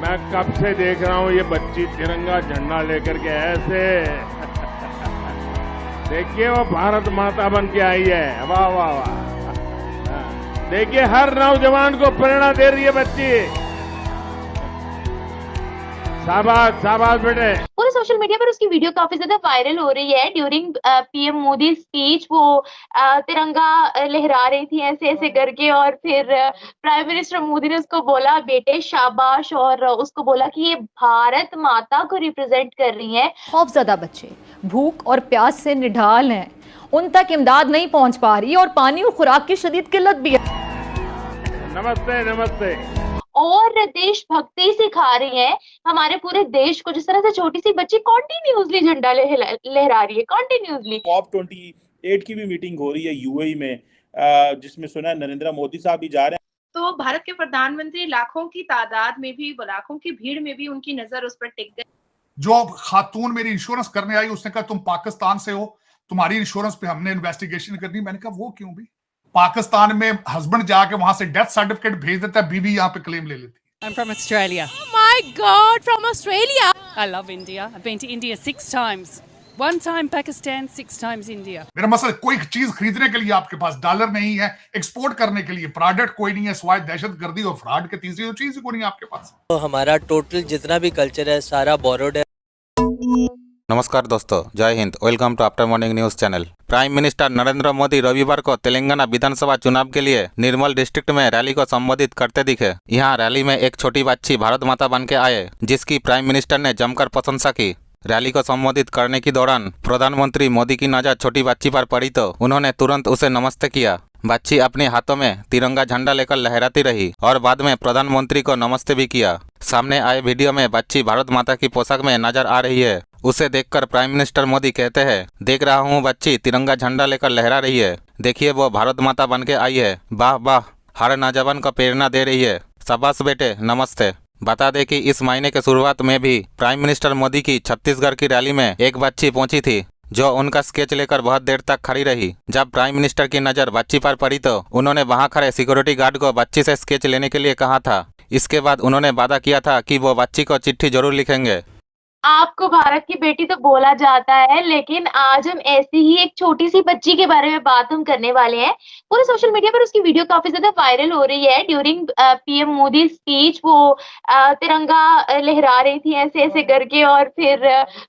मैं कब से देख रहा हूं ये बच्ची तिरंगा झंडा लेकर के ऐसे देखिए वो भारत माता बन के आई है। वाह वाह वाह। देखिए हर नौजवान को प्रेरणा दे रही है बच्ची। शाबाश शाबाश बेटे। पूरे सोशल मीडिया पर उसकी वीडियो काफी ज्यादा वायरल हो रही है। ड्यूरिंग पीएम मोदी स्पीच वो तिरंगा लहरा रही थी ऐसे ऐसे करके, और फिर प्राइम मिनिस्टर मोदी ने उसको बोला बेटे शाबाश, और उसको बोला कि ये भारत माता को रिप्रेजेंट कर रही है। खौफजदा बच्चे भूख और प्यास से निढाल हैं, उन तक इमदाद नहीं पहुंच पा रही और पानी और खुराक की शदीद किल्लत भी है। नमस्ते नमस्ते। और देशभक्ति सिखा रही है हमारे पूरे देश को, जिस तरह से छोटी सी बच्ची कॉन्टिन्यूसली झंडा लहरा रही है कॉन्टिन्यूसली। COP28 की भी मीटिंग हो रही है यूएई में, जिसमें सुना है नरेंद्र मोदी साहब भी जा रहे हैं। तो भारत के प्रधानमंत्री लाखों की तादाद में भी, लाखों की भीड़ में भी उनकी नजर उस पर टिक गई। जो खातून मेरी इंश्योरेंस करने आई उसने कहा तुम पाकिस्तान से हो, तुम्हारी इंश्योरेंस पे हमने इन्वेस्टिगेशन करनी। मैंने कहा वो क्यों भी? पाकिस्तान में हस्बैंड जाके वहां से डेथ सर्टिफिकेट भेज देता है, बीवी यहाँ पे क्लेम ले लेती है। I'm from Australia. Oh my God, from Australia! I love India. I've been to India 6 times. 1 time Pakistan, 6 times India. मेरा मसला कोई चीज खरीदने के लिए आपके पास डॉलर नहीं है, एक्सपोर्ट करने के लिए प्रोडक्ट कोई नहीं है, सिवाय दहशतगर्दी और फ्रॉड के तीसरी तो चीज कोई नहीं आपके पास। तो हमारा टोटल जितना भी कल्चर है सारा बोरोड है। नमस्कार दोस्तों, जय Hind. Welcome to after morning news channel. Prime minister Narendra Modi रविवार को तेलंगाना विधानसभा चुनाव के लिए निर्मल डिस्ट्रिक्ट में रैली को संबोधित करते दिखे। यहाँ रैली में एक छोटी बच्ची भारत माता बन के आए, जिसकी प्राइम मिनिस्टर ने जमकर प्रशंसा की। रैली को संबोधित करने के दौरान प्रधानमंत्री मोदी की नजर छोटी बच्ची पर पड़ी तो उन्होंने तुरंत उसे नमस्ते किया। बच्ची अपने हाथों में तिरंगा झंडा लेकर लहराती रही और बाद में प्रधानमंत्री को नमस्ते भी किया। सामने आए वीडियो में बच्ची भारत माता की पोशाक में नजर आ रही है। उसे देखकर प्राइम मिनिस्टर मोदी कहते हैं, देख रहा हूँ बच्ची तिरंगा झंडा लेकर लहरा रही है, देखिए वो भारत माता बन के आई है। वाह वाह, हर नौजवान को प्रेरणा दे रही है। शाबाश बेटे, नमस्ते। बता दें कि इस महीने के शुरुआत में भी प्राइम मिनिस्टर मोदी की छत्तीसगढ़ की रैली में एक बच्ची पहुंची थी, जो उनका स्केच लेकर बहुत देर तक खड़ी रही। जब प्राइम मिनिस्टर की नज़र बच्ची पर पड़ी तो उन्होंने वहां खड़े सिक्योरिटी गार्ड को बच्ची से स्केच लेने के लिए कहा था। इसके बाद उन्होंने वादा किया था कि वो बच्ची को चिट्ठी जरूर लिखेंगे। आपको भारत की बेटी तो बोला जाता है, लेकिन आज हम ऐसी ही एक छोटी सी बच्ची के बारे में बात हम करने वाले हैं। पूरे सोशल मीडिया पर उसकी वीडियो काफी ज्यादा वायरल हो रही है। ड्यूरिंग पीएम मोदी स्पीच वो तिरंगा लहरा रही थी ऐसे ऐसे करके, और फिर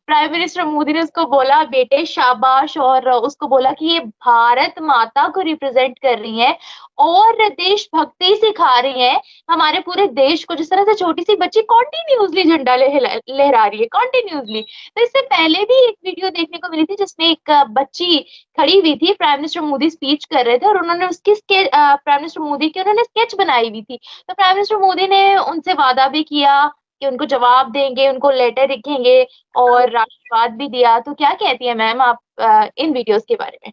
प्राइम मिनिस्टर मोदी ने उसको बोला बेटे शाबाश, और उसको बोला कि ये भारत माता को रिप्रेजेंट कर रही है और देशभक्ति सिखा रही है हमारे पूरे देश को, जिस तरह से छोटी सी बच्ची कॉन्टिन्यूसली झंडा लहरा रही है कॉन्टिन्यूसली। तो इससे पहले भी एक वीडियो देखने को मिली थी जिसमें एक बच्ची खड़ी हुई थी, प्राइम मिनिस्टर मोदी स्पीच कर रहे थे और उन्होंने उसकी प्राइम मिनिस्टर मोदी की उन्होंने स्केच बनाई हुई थी। तो प्राइम मिनिस्टर मोदी ने उनसे वादा भी किया कि उनको जवाब देंगे, उनको लेटर लिखेंगे और आशीर्वाद भी दिया। तो क्या कहती है मैम आप इन वीडियोस के बारे में?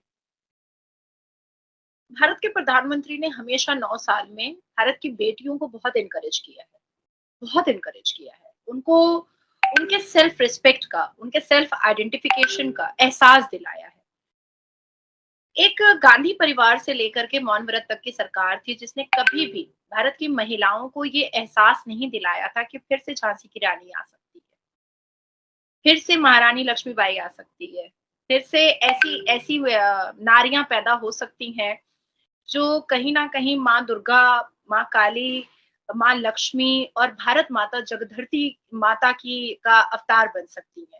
भारत के प्रधानमंत्री ने हमेशा 9 साल में भारत की बेटियों को बहुत इनकरेज किया है, बहुत इनकरेज किया है। उनको उनके सेल्फ रिस्पेक्ट का, उनके सेल्फ आइडेंटिफिकेशन का एहसास दिलाया है। एक गांधी परिवार से लेकर के मौन व्रत तक की सरकार थी जिसने कभी भी भारत की महिलाओं को ये एहसास नहीं दिलाया था कि फिर से झांसी की रानी आ सकती है, फिर से महारानी लक्ष्मीबाई आ सकती है, फिर से ऐसी ऐसी नारियां पैदा हो सकती हैं जो कहीं ना कहीं माँ दुर्गा, माँ काली, माँ लक्ष्मी और भारत माता जगधरती माता की का अवतार बन सकती है।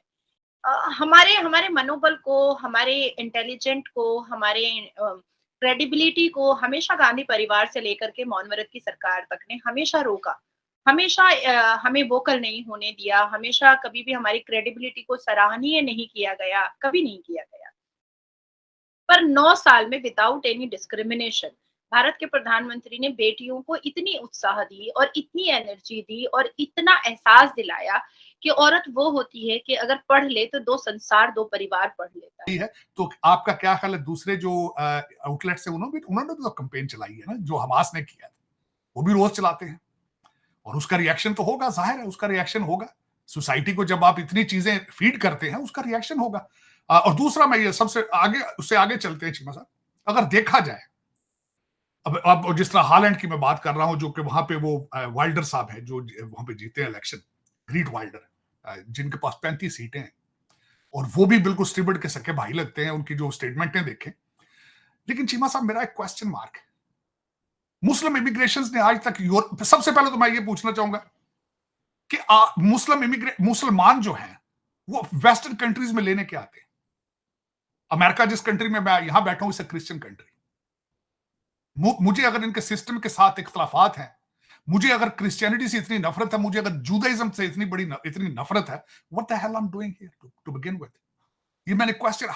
हमारे हमारे मनोबल को, हमारे इंटेलिजेंट को, हमारे क्रेडिबिलिटी को हमेशा गांधी परिवार से लेकर के मौन व्रत की सरकार तक ने हमेशा रोका, हमेशा हमें वोकल नहीं होने दिया, हमेशा कभी भी हमारी क्रेडिबिलिटी को सराहनीय नहीं किया गया, कभी नहीं किया गया। पर 9 साल में विदाउट एनी डिस्क्रिमिनेशन भारत के प्रधानमंत्री ने बेटियों को इतनी उत्साह दी और इतनी एनर्जी दी और इतना एहसास दिलाया कि औरत वो होती है कि अगर पढ़ ले तो 2 संसार 2 परिवार पढ़ लेता है। तो आपका क्या ख्याल है? दूसरे जो आउटलेट्स है उन्होंने भी तो कैंपेन चलाई है ना, जो हमास ने किया था, वो भी रोज चलाते हैं और उसका रिएक्शन तो होगा, जाहिर है उसका रिएक्शन होगा। सोसाइटी को जब आप इतनी चीजें फीड करते हैं उसका रिएक्शन होगा। और दूसरा मैं ये सबसे आगे, उससे आगे चलते हैं चीमा साहब, अगर देखा जाए अब जिस तरह हालैंड की मैं बात कर रहा हूं, जो कि वहां पे वो वाइल्डर साहब है जो वहां पे जीते हैं इलेक्शन, ग्रीट वाइल्डर, जिनके पास 35 सीटें हैं, और वो भी बिल्कुल स्टीवर्ड के सके भाई लगते हैं, उनकी जो स्टेटमेंटें देखें। लेकिन चीमा साहब, मेरा एक क्वेश्चन मार्क है, मुस्लिम इमिग्रेशन ने आज तक सबसे पहले तो मैं ये पूछना चाहूंगा कि मुसलमान जो हैं वो वेस्टर्न कंट्रीज में लेने के आते हैं। अमेरिका जिस कंट्री में मैं यहां बैठा हूं, इसे क्रिश्चियन कंट्री, मुझे अगर इनके सिस्टम के साथ इख्तलाफात हैं, मुझे अगर क्रिश्चियनिटी से इतनी नफरत है, मुझे अगर जूदाइज्म से इतनी नफरत है, what the hell I am doing here to begin with. ये मैंने क्वेश्चन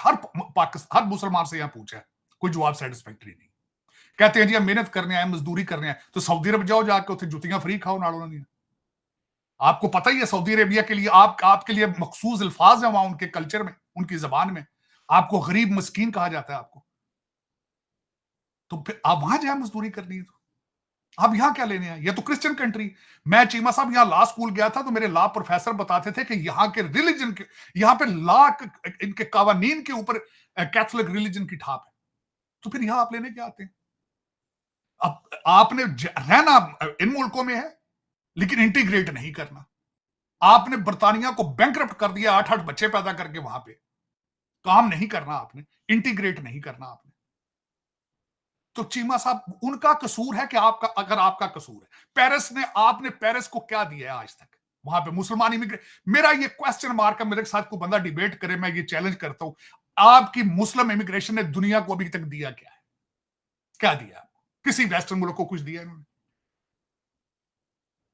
हर मुसलमान से यहां पूछा है, कोई जवाब सेटिस्फैक्टरी नहीं। कहते हैं जी हम मेहनत करने आए, मजदूरी करने आए, तो सऊदी अरब जाओ, जाके उसे जुतियां फ्री खाओ नालों नहीं। आपको पता ही है सऊदी अरेबिया के लिए आपके लिए मखसूस अल्फाज है वहां, उनके कल्चर में, उनकी जबान में आपको गरीब मस्कीन कहा जाता है आपको। तो फिर आप वहां जाए मजदूरी करनी है, तो आप यहां क्या लेने आए? ये तो क्रिश्चियन कंट्री। मैं चीमा साहब यहां लॉ स्कूल गया था, तो मेरे लॉ प्रोफेसर बताते थे कि यहाँ के रिलीजन के, यहाँ पे लॉ इनके कावानीन के ऊपर कैथोलिक रिलीजन की ठाप है। तो फिर यहां आप लेने क्या आते हैं? अब आपने रहना इन मुल्कों में है, लेकिन इंटीग्रेट नहीं करना। आपने बर्तानिया को बैंकरप्ट कर दिया, 8-8 बच्चे पैदा करके, वहां पे काम नहीं करना आपने, इंटीग्रेट नहीं करना आपने। तो चीमा साहब, उनका कसूर है कि अगर आपका कसूर है, आपने पेरिस को क्या दिया है आज तक? वहां पे मुसलमान इमिग्रेट, मेरा ये क्वेश्चन मार्क है। मेरे साथ कोई बंदा डिबेट करे, मैं ये चैलेंज करता हूं, आपकी मुस्लिम इमिग्रेशन ने दुनिया को अभी तक दिया क्या है? क्या दिया? किसी वेस्टर्न मुल्क को कुछ दिया इन्होंने?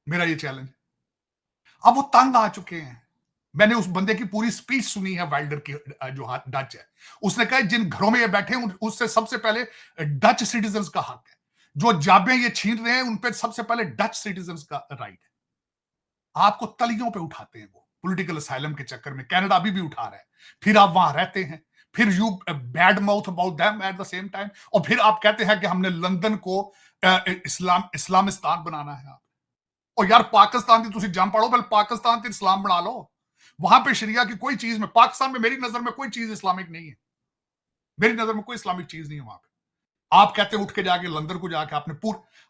मेरा ये चैलेंज। अब वो तंग आ चुके हैं। मैंने उस बंदे की पूरी स्पीच सुनी है, वाइल्डर की, जो डच है। उसने कहा जिन घरों में ये बैठे हैं उससे सबसे पहले डच सिटीजन्स का हक है, जो जाबे ये छीन रहे हैं उन पे सबसे पहले डच सिटीजन्स का राइट है। आपको तलियों पे उठाते हैं वो पॉलिटिकल असाइलम के चक्कर में। कनाडा अभी भी उठा रहा है, फिर आप वहां रहते हैं, फिर you bad mouth about them at the same time, और फिर आप कहते हैं कि हमने लंदन को इस्लामिस्तान बनाना है। और यार पाकिस्तान की तुसी जम पड़ो, पहले पाकिस्तान से इस्लाम बना लो। वहां पे शरिया की कोई चीज में, पाकिस्तान में मेरी नजर में कोई चीज इस्लामिक नहीं है, मेरी नजर में कोई इस्लामिक चीज नहीं है वहां पे। आप कहते हैं उठ के जाके लंदन को जाके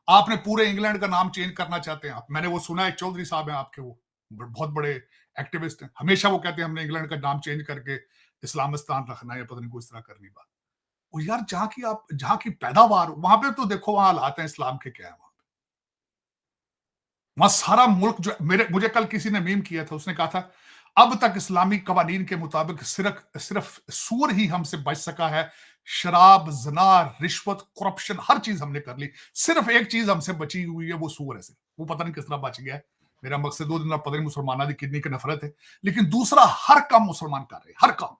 आपने पूरे इंग्लैंड का नाम चेंज करना चाहते हैं आप। मैंने वो सुना है, चौधरी साहब हैं आपके, वो बहुत बड़े एक्टिविस्ट हैं, हमेशा वो कहते हैं हमने इंग्लैंड का नाम चेंज करके इस्लामिस्तान रखना है, पता नहीं कोई इस तरह करनी बात। और यार जहां की पैदावार, वहां पे तो देखो वहां हालात हैं इस्लाम के क्या है। वहां सारा मुल्क जो, मुझे कल किसी ने मीम किया था, उसने कहा था अब तक इस्लामी कवानीन के मुताबिक सिर्फ सूर ही हमसे बच सका है। शराब, जना, रिश्वत, करप्शन, हर चीज हमने कर ली, सिर्फ एक चीज हमसे बची हुई है, वो सूर है सिर्फ। वो पता नहीं किस तरह बच गया है। मेरा मकसद दो दिन पता नहीं मुसलमाना की कितनी की नफरत है, लेकिन दूसरा हर काम मुसलमान कर रहे हैं, हर काम।